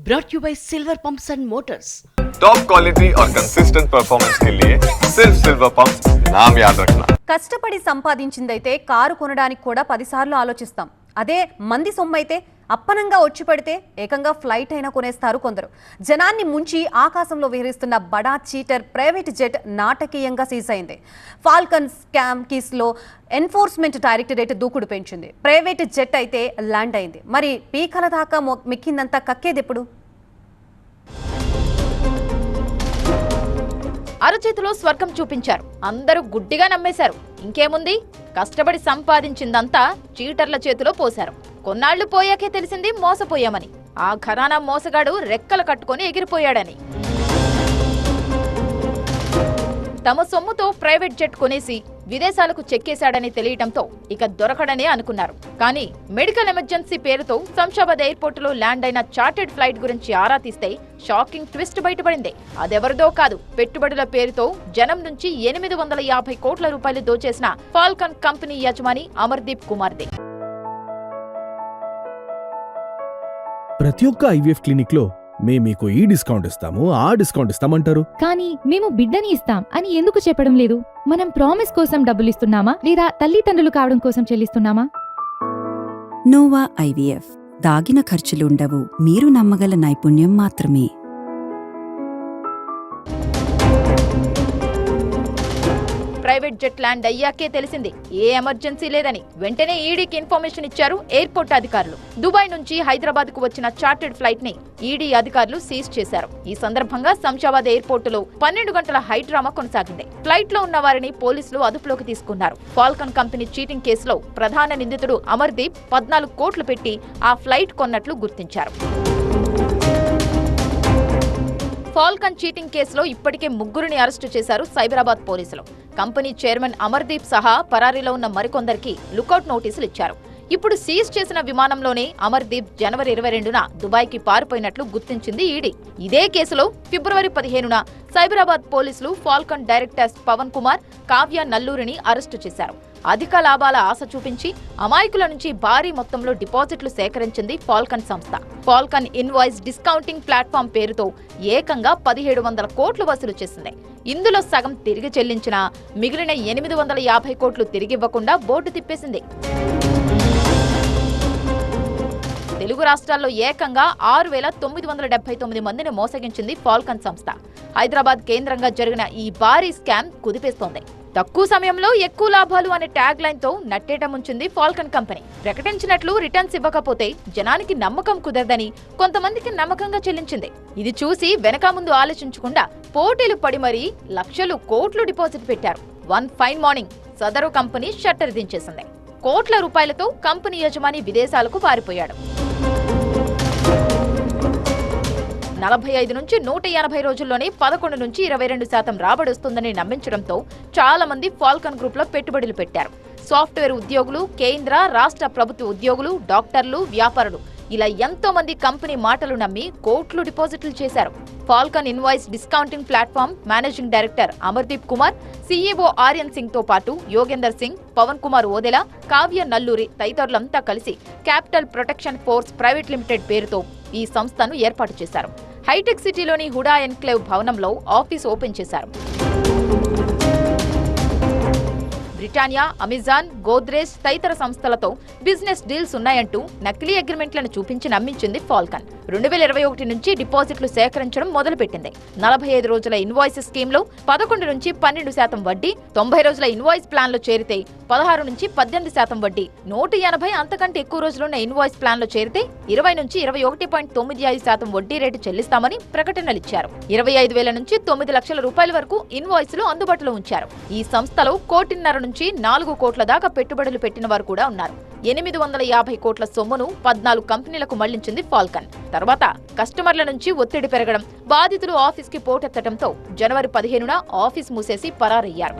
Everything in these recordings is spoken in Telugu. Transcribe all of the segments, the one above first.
brought you by Silver Pumps and Motors. Top quality और कंसिस्टेंट परफॉर्मेंस के लिए सिर्फ सिल्वर पंप्स नाम याद रखना. కష్టపడి సంపాదించిందైతే కారు కొనడానికి కూడా 10 సార్లు ఆలోచిస్తాం. అదే మంది సొమ్మైతే అప్పనంగా వచ్చి పడితే ఏకంగా ఫ్లైట్ అయినా కొనేస్తారు కొందరు. జనాన్ని ముంచి ఆకాశంలో విహరిస్తున్న బడా చీటర్ ప్రైవేట్ జెట్ నాటకీయంగా సీజ్ అయింది. ఫాల్కన్ స్కామ్ కేసులో ఎన్ఫోర్స్మెంట్ డైరెక్టరేట్ దూకుడు పెంచింది. ప్రైవేట్ జెట్ అయితే ల్యాండ్ అయింది. మరి పీకల దాకా మిక్కిందంతా కక్కేదెప్పుడు? అరచేతిలో స్వర్గం చూపించారు. అందరూ గుడ్డిగా నమ్మేశారు. ఇంకేముంది, కష్టపడి సంపాదించిందంతా చీటర్ల చేతిలో పోశారు. కొన్నాళ్లు పోయాకే తెలిసింది మోసపోయామని. ఆ ఘరానా మోసగాడు రెక్కలు కట్టుకొని ఎగిరిపోయాడని. తమ సొమ్ముతో ప్రైవేట్ జెట్ కొనేసి విదేశాలకు చెక్కేశాడని తెలియటంతో ఇక దొరకడనే అనుకున్నారు. కానీ మెడికల్ ఎమర్జెన్సీ పేరుతో శంషాబాద్ ఎయిర్పోర్టులో ల్యాండ్ అయిన చార్టెడ్ ఫ్లైట్ గురించి ఆరా తీస్తే షాకింగ్ ట్విస్ట్ బయటపడింది. అదెవరిదో కాదు, పెట్టుబడుల పేరుతో జనం నుంచి 850 కోట్ల రూపాయలు దోచేసిన ఫాల్కన్ కంపెనీ యజమాని అమర్దీప్ కుమార్దే. ప్రతి ఒక్క ఐవీఎఫ్ క్లినిక్ లో మీకు ఈ డిస్కౌంట్ ఇస్తాము, ఆ డిస్కౌంట్ ఇస్తామంటారు. కానీ మేము బిడ్డని ఇస్తాం అని ఎందుకు చెప్పడం లేదు? మనం ప్రామిస్ కోసం డబ్బులిస్తున్నామా లేదా తల్లిదండ్రులు కావడం కోసం చెల్లిస్తున్నామా? Nova IVF. దాగిన ఖర్చులుండవు, మీరు నమ్మగల నైపుణ్యం మాత్రమే. ప్రైవేట్ జెట్ ల్యాండ్ అయ్యాకే తెలిసింది ఏ ఎమర్జెన్సీ లేదని. వెంటనే ఈడీకి ఇన్ఫర్మేషన్ ఇచ్చారు ఎయిర్పోర్ట్ అధికారులు. దుబాయ్ నుంచి హైదరాబాద్ కు వచ్చిన చార్టెడ్ ఫ్లైట్ ని ఈడీ అధికారులు సీజ్ చేశారు. ఈ సందర్భంగా శంషాబాద్ ఎయిర్పోర్టులో 12 గంటల హైడ్రామా కొనసాగింది. ఫ్లైట్ లో ఉన్న వారిని పోలీసులు అదుపులోకి తీసుకున్నారు. ఫాల్కన్ కంపెనీ చీటింగ్ కేసులో ప్రధాన నిందితుడు అమర్దీప్ 14 కోట్లు పెట్టి ఆ ఫ్లైట్ కొన్నట్లు గుర్తించారు. ఫాల్కన్ చీటింగ్ కేసులో ఇప్పటికే 3 అరెస్టు చేశారు సైబరాబాద్ పోలీసులు. కంపెనీ చైర్మన్ అమర్దీప్ సహా పరారీలో ఉన్న మరికొందరికి లుకౌట్ నోటీసులు ఇచ్చారు. ఇప్పుడు సీజ్ చేసిన విమానంలోనే అమర్దీప్ జనవరి 22న దుబాయ్కి పారిపోయినట్లు గుర్తించింది ఈడీ. ఇదే కేసులో ఫిబ్రవరి 15న సైబరాబాద్ పోలీసులు ఫాల్కన్ డైరెక్టర్స్ పవన్ కుమార్, కావ్య నల్లూరిని అరెస్టు చేశారు. అధిక లాభాల ఆశ చూపించి అమాయకుల నుంచి భారీ మొత్తంలో డిపాజిట్లు సేకరించింది ఫాల్కన్ సంస్థ. ఫాల్కన్ ఇన్వాయిస్ డిస్కౌంటింగ్ ప్లాట్ఫామ్ పేరుతో ఏకంగా 1700 కోట్లు వసూలు చేసింది. ఇందులో సగం తిరిగి చెల్లించినా మిగిలిన 850 కోట్లు తిరిగివ్వకుండా బోర్డు తిప్పేసింది. తెలుగు రాష్ట్రాల్లో ఏకంగా 6,979 మందిని మోసగించింది ఫాల్కన్ సంస్థ. హైదరాబాద్ కేంద్రంగా జరిగిన ఈ భారీ స్కామ్ కుదిపేస్తోంది. తక్కువ సమయంలో ఎక్కువ లాభాలు అనే ట్యాగ్ లైన్ తో నట్టేట ముంచింది ఫాల్కన్ కంపెనీ. ప్రకటించినట్లు రిటర్న్స్ ఇవ్వకపోతే జనానికి నమ్మకం కుదరదని కొంతమందికి నమ్మకంగా చెల్లించింది. ఇది చూసి వెనక ముందు ఆలోచించకుండా పోటీలు పడి మరీ లక్షలు కోట్లు డిపాజిట్ పెట్టారు. వన్ ఫైన్ మార్నింగ్ సదరు కంపెనీ షట్టర్ దించేసింది. కోట్ల రూపాయలతో కంపెనీ యజమాని విదేశాలకు పారిపోయాడు. 45 నుంచి 180 రోజుల్లోనే 11 నుంచి 22% రాబడొస్తుందని నమ్మించడంతో చాలా మంది ఫాల్కన్ గ్రూప్ లో పెట్టుబడులు పెట్టారు. సాఫ్ట్వేర్ ఉద్యోగులు, కేంద్ర రాష్ట్ర ప్రభుత్వ ఉద్యోగులు, డాక్టర్లు, వ్యాపారులు ఇలా ఎంతో మంది కంపెనీ మాటలు నమ్మి కోట్లు డిపాజిట్లు చేశారు. Falcon invoice discounting platform managing director Amardeep Kumar, CEO Aryan Singh తో పాటు యోగేందర్ సింగ్, పవన్ కుమార్ ఓదెలా, కావ్య నల్లూరి తదితరులంతా కలిసి capital protection force private limited పేరుతో ఈ సంస్థను ఏర్పాటు చేశారు. హైటెక్ సిటీలోని హుడా ఎన్క్లేవ్ భవనంలో ఆఫీస్ ఓపెన్ చేశారు. బ్రిటానియా, అమెజాన్, గోద్రేజ్ తదితర సంస్థలతో బిజినెస్ డీల్స్ ఉన్నాయంటూ నకిలీ అగ్రిమెంట్లను చూపించి నమ్మించింది ఫాల్కన్. 2021 నుంచి డిపాజిట్లు సేకరించడం మొదలుపెట్టింది. 45 రోజుల ఇన్వాయిస్ స్కీమ్లో 11 నుంచి 12% వడ్డీ, 90 రోజుల ఇన్వాయిస్ ప్లాన్లో చేరితే 16 నుంచి 18% వడ్డీ, 180 అంతకంటే ఎక్కువ రోజులున్న ఇన్వాయిస్ ప్లాన్లో చేరితే 20 నుంచి 21.95% వడ్డీ రేటు చెల్లిస్తామని ప్రకటనలిచ్చారు. 25,000 నుంచి 9 లక్షల రూపాయల వరకు ఇన్వాయిస్లు అందుబాటులో ఉంచారు. ఈ సంస్థలో 1.5 నుంచి 4 కోట్ల దాకా పెట్టుబడులు పెట్టిన వారు కూడా ఉన్నారు. 850 కోట్ల సొమ్మును 14 కంపెనీలకు మళ్లించింది ఫాల్కన్. తర్వాత కస్టమర్ల నుంచి ఒత్తిడి పెరగడం, బాధితులు ఆఫీస్కి పోటెత్తడంతో జనవరి 15న ఆఫీస్ మూసేసి పరారయ్యారు.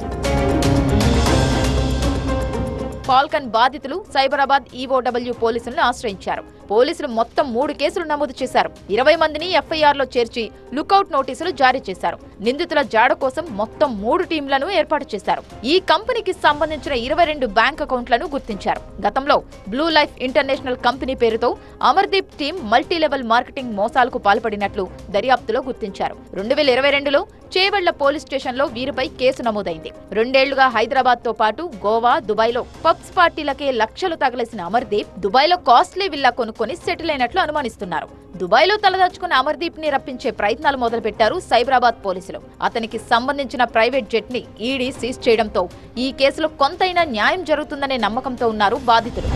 ఫాల్కన్ బాధితులు సైబరాబాద్ ఈఓడబ్ల్యూ పోలీసులను ఆశ్రయించారు. పోలీసులు మొత్తం 3 కేసులు నమోదు చేశారు. 20 మందిని ఎఫ్ఐఆర్లో చేర్చి లుకౌట్ నోటీసులు జారీ చేశారు. నిందితుల జాడ కోసం మొత్తం 3 టీంలను ఏర్పాటు చేశారు. ఈ కంపెనీకి సంబంధించిన 22 బ్యాంక్ అకౌంట్లను గుర్తించారు. గతంలో బ్లూ లైఫ్ ఇంటర్నేషనల్ కంపెనీ పేరుతో అమర్దీప్ టీం మల్టీలెవెల్ మార్కెటింగ్ మోసాలకు పాల్పడినట్లు దర్యాప్తులో గుర్తించారు. 2022లో చేవెళ్ల పోలీస్ స్టేషన్లో వీరిపై కేసు నమోదైంది. 2 ఏళ్లుగా హైదరాబాద్ తో పాటు గోవా, దుబాయ్లో పబ్స్ పార్టీలకే లక్షలు తగలేసిన అమర్దీప్ దుబాయ్లో కాస్ట్లీ విల్లా కొనుక్కొని సెటిల్ అయినట్లు అనుమానిస్తున్నారు. దుబాయ్లో తలదాచుకున్న అమర్దీప్ ని రప్పించే ప్రయత్నాలు మొదలుపెట్టారు సైబరాబాద్ పోలీసులు. అతనికి సంబంధించిన ప్రైవేట్ జెట్ ని ఈడీ సీజ్ చేయడంతో ఈ కేసులో కొంతైనా న్యాయం జరుగుతుందనే నమ్మకంతో ఉన్నారు బాధితులు.